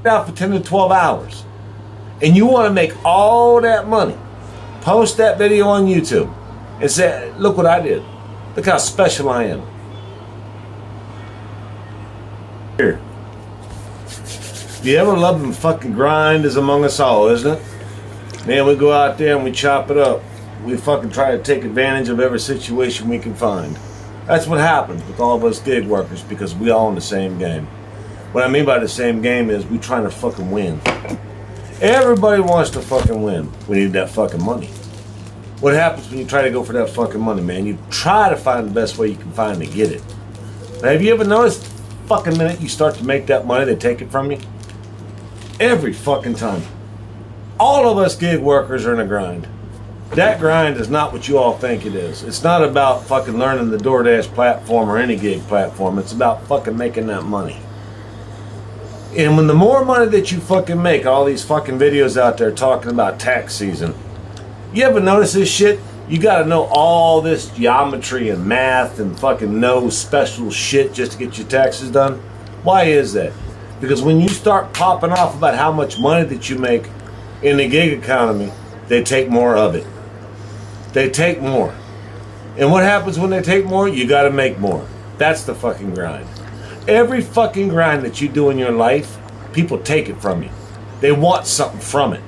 out for 10 to 12 hours and you want to make all that money, post that video on YouTube and say, look what I did. Look how special I am. Here. The ever loving fucking grind is among us all, isn't it? Man, we go out there and we chop it up. We fucking try to take advantage of every situation we can find. That's what happens with all of us gig workers because we all in the same game. What I mean by the same game is we trying to fucking win. Everybody wants to fucking win. We need that fucking money. What happens when you try to go for that fucking money, man? You try to find the best way you can find to get it. Now, have you ever noticed the fucking minute you start to make that money, they take it from you? Every fucking time. All of us gig workers are in a grind. That grind is not what you all think it is. It's not about fucking learning the DoorDash platform or any gig platform. It's about fucking making that money. And when the more money that you fucking make, all these fucking videos out there talking about tax season, you ever notice this shit? You gotta know all this geometry and math and fucking know special shit just to get your taxes done. Why is that? Because when you start popping off about how much money that you make in the gig economy, they take more of it. They take more. And what happens when they take more? You gotta make more. That's the fucking grind. Every fucking grind that you do in your life, people take it from you. They want something from it.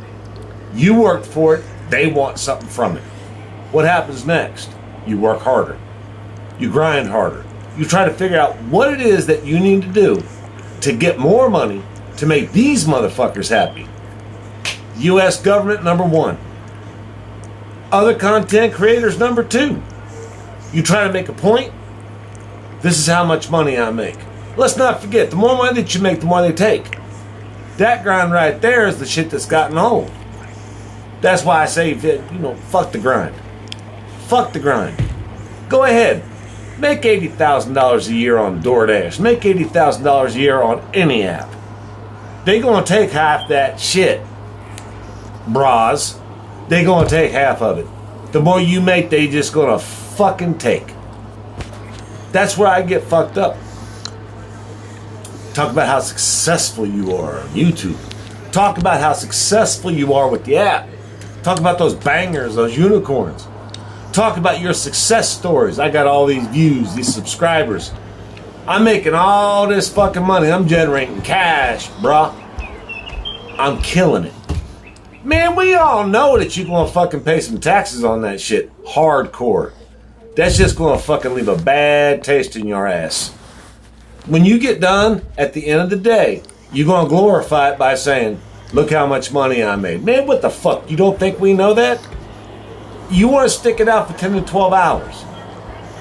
You worked for it, they want something from it. What happens next? You work harder. You grind harder. You try to figure out what it is that you need to do to get more money to make these motherfuckers happy. U.S. government, number one. Other content creators, number two. You try to make a point, this is how much money I make. Let's not forget, the more money that you make, the more they take. That grind right there is the shit that's gotten old. That's why I say, fuck the grind. Fuck the grind. Go ahead. Make $80,000 a year on DoorDash. Make $80,000 a year on any app. They gonna take half that shit, bras. They gonna take half of it. The more you make, they just gonna fucking take. That's where I get fucked up. Talk about how successful you are on YouTube. Talk about how successful you are with the app. Talk about those bangers, those unicorns. Talk about your success stories. I got all these views, these subscribers. I'm making all this fucking money. I'm generating cash, bruh. I'm killing it. Man, we all know that you're gonna fucking pay some taxes on that shit. Hardcore. That's just gonna fucking leave a bad taste in your ass. When you get done, at the end of the day, you're gonna glorify it by saying, look how much money I made. Man, what the fuck? You don't think we know that? You wanna stick it out for 10 to 12 hours.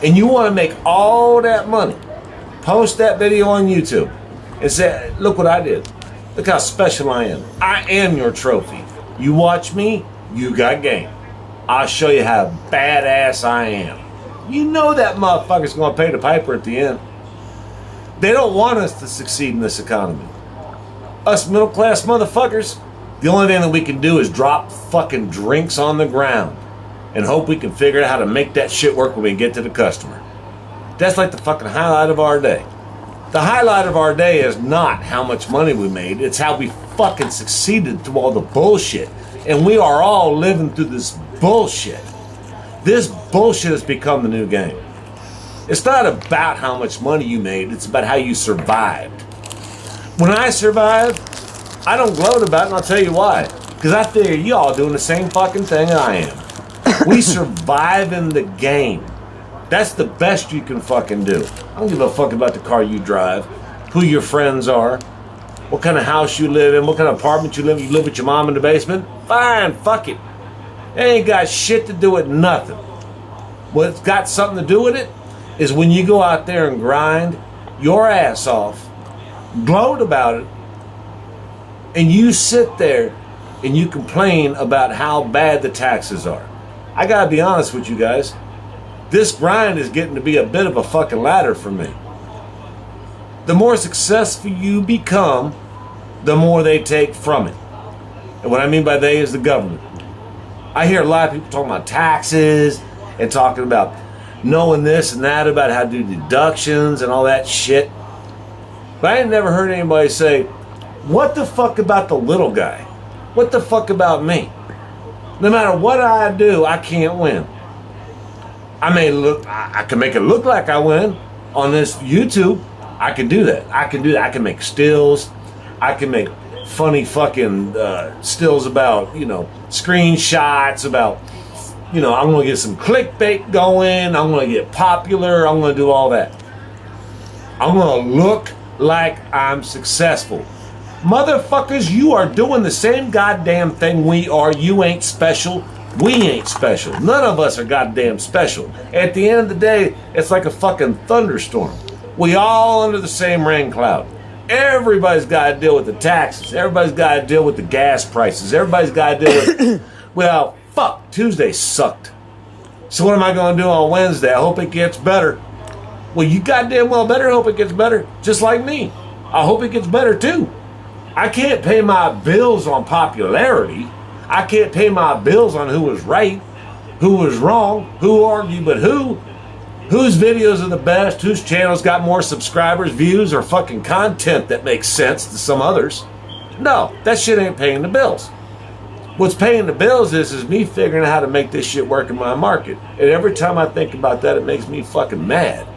And you wanna make all that money. Post that video on YouTube and say, look what I did. Look how special I am. I am your trophy. You watch me, you got game. I'll show you how badass I am. You know that motherfucker's gonna pay the piper at the end. They don't want us to succeed in this economy. Us middle class motherfuckers, the only thing that we can do is drop fucking drinks on the ground and hope we can figure out how to make that shit work when we get to the customer. That's like the fucking highlight of our day. The highlight of our day is not how much money we made, it's how we fucking succeeded through all the bullshit. And we are all living through this bullshit. This bullshit has become the new game. It's not about how much money you made, it's about how you survived. When I survive, I don't gloat about it, and I'll tell you why. Because I figure you all doing the same fucking thing I am. We survive in the game. That's the best you can fucking do. I don't give a fuck about the car you drive, who your friends are, what kind of house you live in, what kind of apartment you live in. You live with your mom in the basement? Fine, fuck it. It ain't got shit to do with nothing. What's got something to do with it is when you go out there and grind your ass off, gloat about it, and you sit there and you complain about how bad the taxes are. I gotta be honest with you guys. This grind is getting to be a bit of a fucking ladder for me. The more successful you become, the more they take from it. And what I mean by they is the government. I hear a lot of people talking about taxes and talking about knowing this and that about how to do deductions and all that shit. But I ain't never heard anybody say, What the fuck about the little guy? What the fuck about me? No matter what I do, I can't win. I can make it look like I win on this YouTube. I can do that. I can make stills. I can make funny fucking stills about, screenshots about, I'm going to get some clickbait going. I'm going to get popular. I'm going to do all that. I'm going to look like I'm successful. Motherfuckers, you are doing the same goddamn thing we are. You ain't special. We ain't special. None of us are goddamn special. At the end of the day, it's like a fucking thunderstorm. We all under the same rain cloud. Everybody's got to deal with the taxes. Everybody's got to deal with the gas prices. Everybody's got to deal with, well, fuck, Tuesday sucked. So what am I going to do on Wednesday? I hope it gets better. Well, you goddamn well better hope it gets better, just like me. I hope it gets better too. I can't pay my bills on popularity. I can't pay my bills on who was right, who was wrong, who argued but whose videos are the best, whose channels got more subscribers, views, or fucking content that makes sense to some others. No, that shit ain't paying the bills. What's paying the bills is me figuring out how to make this shit work in my market. And every time I think about that, it makes me fucking mad.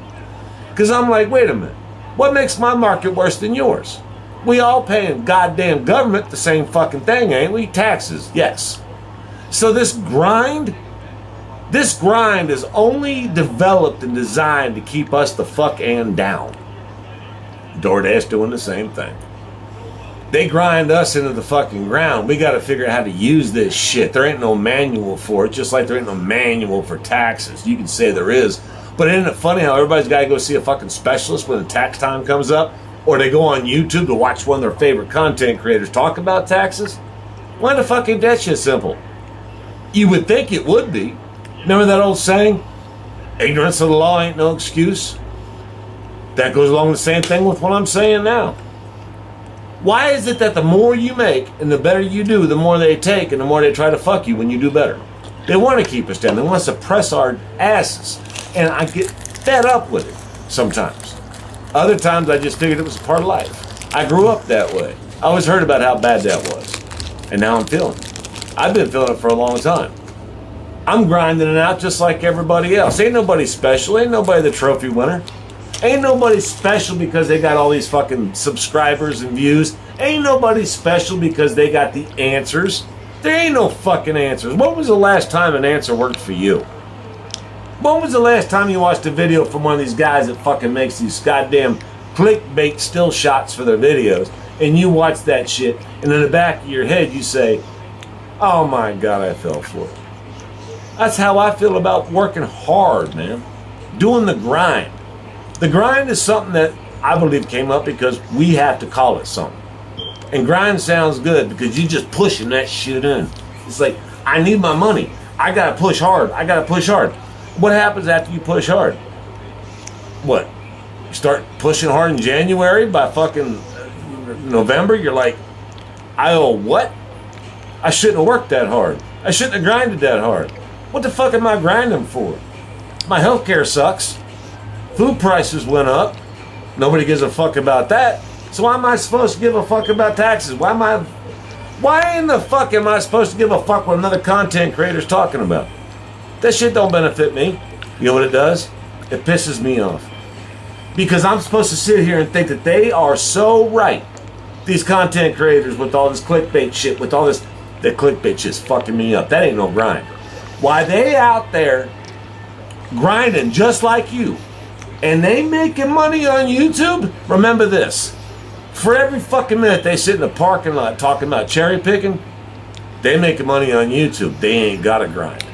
Because I'm like, wait a minute, what makes my market worse than yours? We all paying goddamn government the same fucking thing, ain't we? Taxes, yes. So this grind is only developed and designed to keep us the fuck and down. DoorDash doing the same thing. They grind us into the fucking ground. We got to figure out how to use this shit. There ain't no manual for it, just like there ain't no manual for taxes. You can say there is, but isn't it funny how everybody's got to go see a fucking specialist when the tax time comes up? Or they go on YouTube to watch one of their favorite content creators talk about taxes? Why the fuck ain't that shit simple? You would think it would be. Remember that old saying? Ignorance of the law ain't no excuse. That goes along the same thing with what I'm saying now. Why is it that the more you make and the better you do, the more they take and the more they try to fuck you when you do better? They want to keep us down. They want to suppress our asses. And I get fed up with it sometimes. Other times I just figured it was a part of life. I grew up that way. I always heard about how bad that was. And now I'm feeling it. I've been feeling it for a long time. I'm grinding it out just like everybody else. Ain't nobody special. Ain't nobody the trophy winner. Ain't nobody special because they got all these fucking subscribers and views. Ain't nobody special because they got the answers. There ain't no fucking answers. When was the last time an answer worked for you? When was the last time you watched a video from one of these guys that fucking makes these goddamn clickbait still shots for their videos, and you watch that shit, and in the back of your head you say, oh my God, I fell for it. That's how I feel about working hard, man. Doing the grind. The grind is something that I believe came up because we have to call it something. And grind sounds good because you just pushing that shit in. It's like, I need my money. I gotta push hard. I gotta push hard. What happens after you push hard? What? You start pushing hard in January, by fucking November, you're like, I owe what? I shouldn't have worked that hard. I shouldn't have grinded that hard. What the fuck am I grinding for? My healthcare sucks. Food prices went up. Nobody gives a fuck about that. So why am I supposed to give a fuck about taxes? Why in the fuck am I supposed to give a fuck what another content creator's talking about? That shit don't benefit me. You know what it does? It pisses me off. Because I'm supposed to sit here and think that they are so right. These content creators with all this clickbait shit, with all this, that clickbait shit's fucking me up. That ain't no grind. Why they out there grinding just like you, and they making money on YouTube? Remember this. For every fucking minute they sit in the parking lot talking about cherry picking, they making money on YouTube. They ain't got to grind.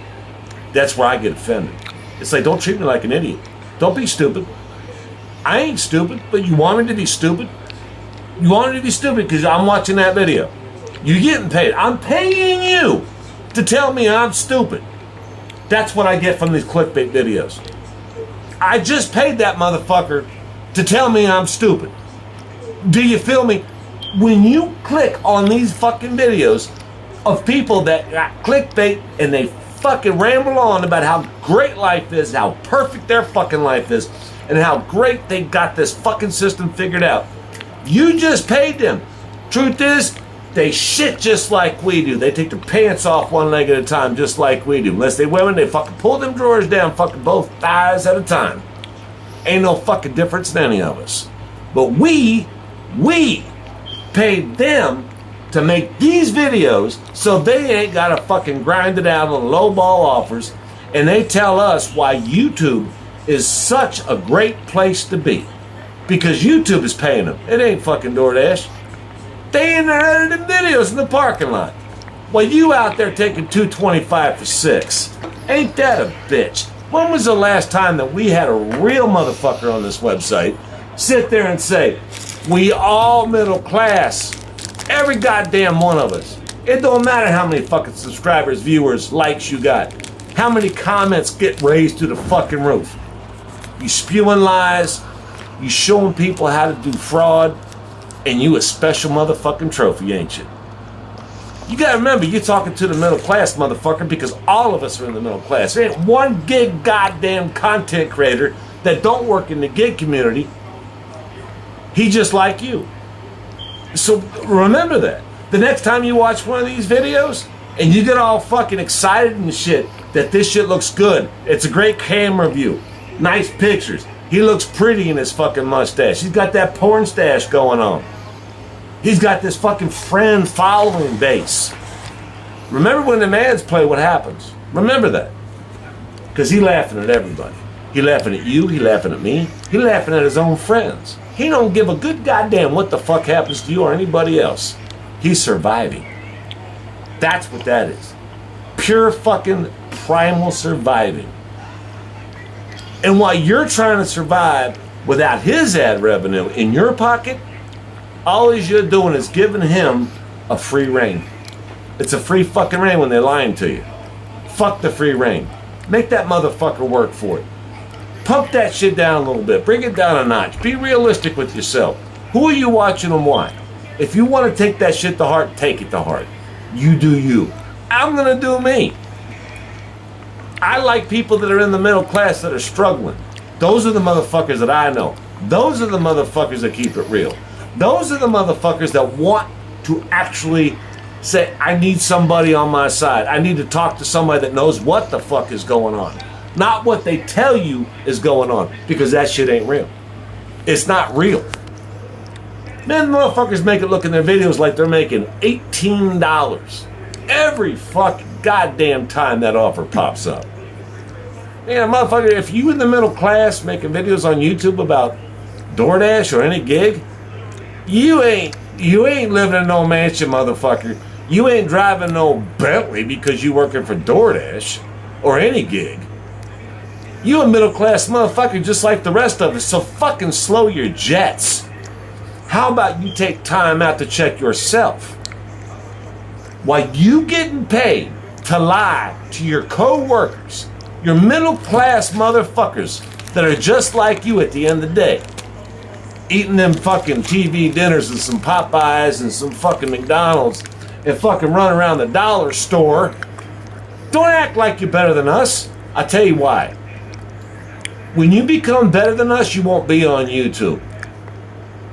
That's where I get offended. It's like, don't treat me like an idiot. Don't be stupid. I ain't stupid, but you want me to be stupid? You want me to be stupid because I'm watching that video. You're getting paid. I'm paying you to tell me I'm stupid. That's what I get from these clickbait videos. I just paid that motherfucker to tell me I'm stupid. Do you feel me? When you click on these fucking videos of people that got clickbait and they fucking ramble on about how great life is, how perfect their fucking life is, and how great they got this fucking system figured out. You just paid them Truth is, they shit just like we do. They take their pants off one leg at a time just like we do. Unless they women, they fucking pull them drawers down fucking both thighs at a time. Ain't no fucking difference in any of us. But we paid them to make these videos so they ain't gotta fucking grind it out on low ball offers, and they tell us why YouTube is such a great place to be. Because YouTube is paying them. It ain't fucking DoorDash. They in there editing videos in the parking lot. While you out there taking $2.25 for 6. Ain't that a bitch? When was the last time that we had a real motherfucker on this website sit there and say, we all middle class, every goddamn one of us. It don't matter how many fucking subscribers, viewers, likes you got. How many comments get raised to the fucking roof. You spewing lies, you showing people how to do fraud, and you a special motherfucking trophy, ain't you? You gotta remember, you're talking to the middle class, motherfucker, because all of us are in the middle class. There ain't one gig goddamn content creator that don't work in the gig community. He just like you. So remember that. The next time you watch one of these videos and you get all fucking excited and shit that this shit looks good. It's a great camera view. Nice pictures. He looks pretty in his fucking mustache. He's got that porn stash going on. He's got this fucking friend following base. Remember when the ads play what happens. Remember that. Because he laughing at everybody. He laughing at you. He laughing at me. He laughing at his own friends. He don't give a good goddamn what the fuck happens to you or anybody else. He's surviving. That's what that is. Pure fucking primal surviving. And while you're trying to survive without his ad revenue in your pocket, all you're doing is giving him a free reign. It's a free fucking reign when they're lying to you. Fuck the free reign. Make that motherfucker work for it. Pump that shit down a little bit. Bring it down a notch. Be realistic with yourself. Who are you watching and why? If you want to take that shit to heart, take it to heart. You do you. I'm gonna do me. I like people that are in the middle class that are struggling. Those are the motherfuckers that I know. Those are the motherfuckers that keep it real. Those are the motherfuckers that want to actually say, I need somebody on my side. I need to talk to somebody that knows what the fuck is going on. Not what they tell you is going on, because that shit ain't real. It's not real. Man, motherfuckers make it look in their videos like they're making $18 every fucking goddamn time that offer pops up. Man, motherfucker, if you in the middle class making videos on YouTube about DoorDash or any gig, you ain't living in no mansion, motherfucker. You ain't driving no Bentley because you working for DoorDash or any gig. You a middle class motherfucker just like the rest of us, so fucking slow your jets. How about you take time out to check yourself? While you getting paid to lie to your co-workers, your middle class motherfuckers that are just like you at the end of the day, eating them fucking TV dinners and some Popeyes and some fucking McDonald's and fucking run around the dollar store. Don't act like you're better than us. I'll tell you why. When you become better than us, you won't be on YouTube.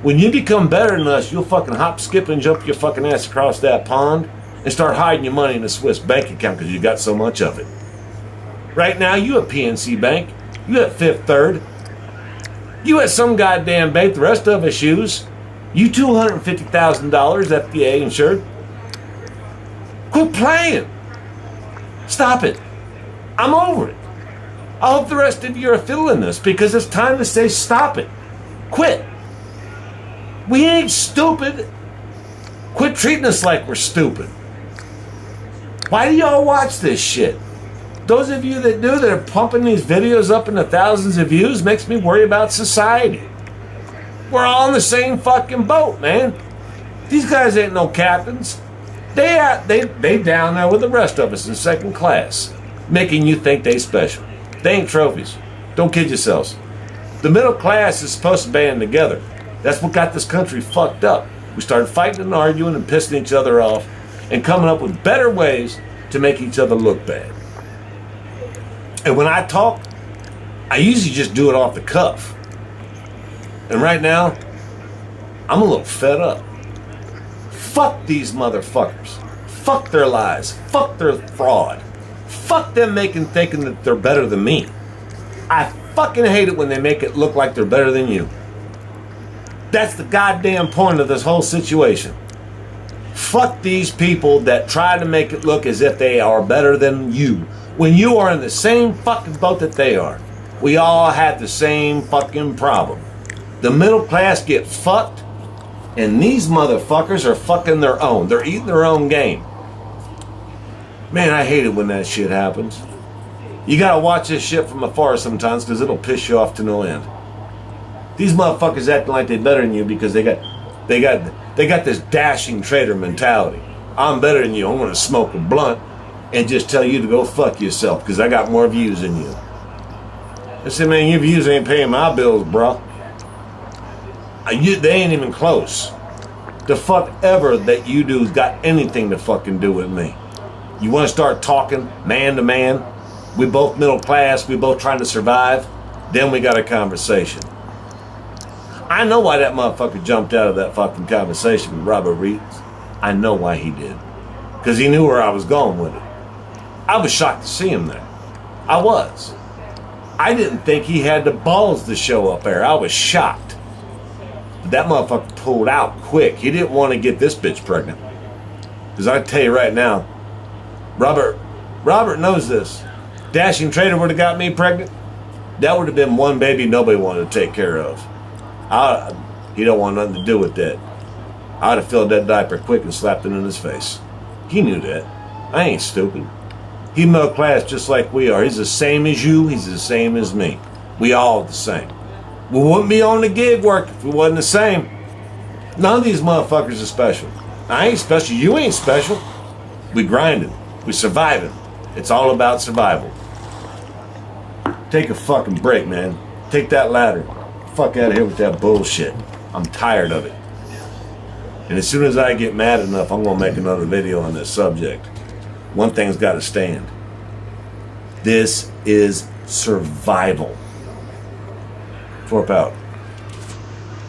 When you become better than us, you'll fucking hop, skip, and jump your fucking ass across that pond and start hiding your money in a Swiss bank account because you got so much of it. Right now, you at PNC Bank. You at Fifth Third. You at some goddamn bank the rest of us use. You $250,000 FDA insured. Quit playing. Stop it. I'm over it. I hope the rest of you are feeling this, because it's time to say stop it. Quit. We ain't stupid. Quit treating us like we're stupid. Why do y'all watch this shit? Those of you that do, that are pumping these videos up into thousands of views, makes me worry about society. We're all in the same fucking boat, man. These guys ain't no captains. They down there with the rest of us in second class, making you think they special. They ain't trophies. Don't kid yourselves. The middle class is supposed to band together. That's what got this country fucked up. We started fighting and arguing and pissing each other off and coming up with better ways to make each other look bad. And when I talk, I usually just do it off the cuff. And right now, I'm a little fed up. Fuck these motherfuckers. Fuck their lies. Fuck their fraud. Fuck them thinking that they're better than me. I fucking hate it when they make it look like they're better than you. That's the goddamn point of this whole situation. Fuck these people that try to make it look as if they are better than you, when you are in the same fucking boat that they are. We all have the same fucking problem. The middle class get fucked, and these motherfuckers are fucking their own. They're eating their own game. Man, I hate it when that shit happens. You gotta watch this shit from afar sometimes, because it'll piss you off to no end. These motherfuckers acting like they're better than you because they got this dashing trader mentality. I'm better than you. I'm gonna smoke a blunt and just tell you to go fuck yourself because I got more views than you. I said, man, your views ain't paying my bills, bro. They ain't even close. The fuck ever that you do's got anything to fucking do with me. You want to start talking man to man? We both middle class. We both trying to survive. Then we got a conversation. I know why that motherfucker jumped out of that fucking conversation with Robert Reed. I know why he did. Because he knew where I was going with it. I was shocked to see him there. I was. I didn't think he had the balls to show up there. I was shocked. But that motherfucker pulled out quick. He didn't want to get this bitch pregnant. Because I tell you right now, Robert knows this. Dashing Trader would have got me pregnant. That would have been one baby nobody wanted to take care of. He don't want nothing to do with that. I'd have filled that diaper quick and slapped it in his face. He knew that. I ain't stupid. He middle class just like we are. He's the same as you. He's the same as me. We all the same. We wouldn't be on the gig work if we wasn't the same. None of these motherfuckers are special. I ain't special. You ain't special. We grinding. We surviving. It's all about survival. Take a fucking break, man. Take that ladder. Fuck out of here with that bullshit. I'm tired of it. And as soon as I get mad enough, I'm gonna make another video on this subject. One thing's gotta stand. This is survival. Twerp out.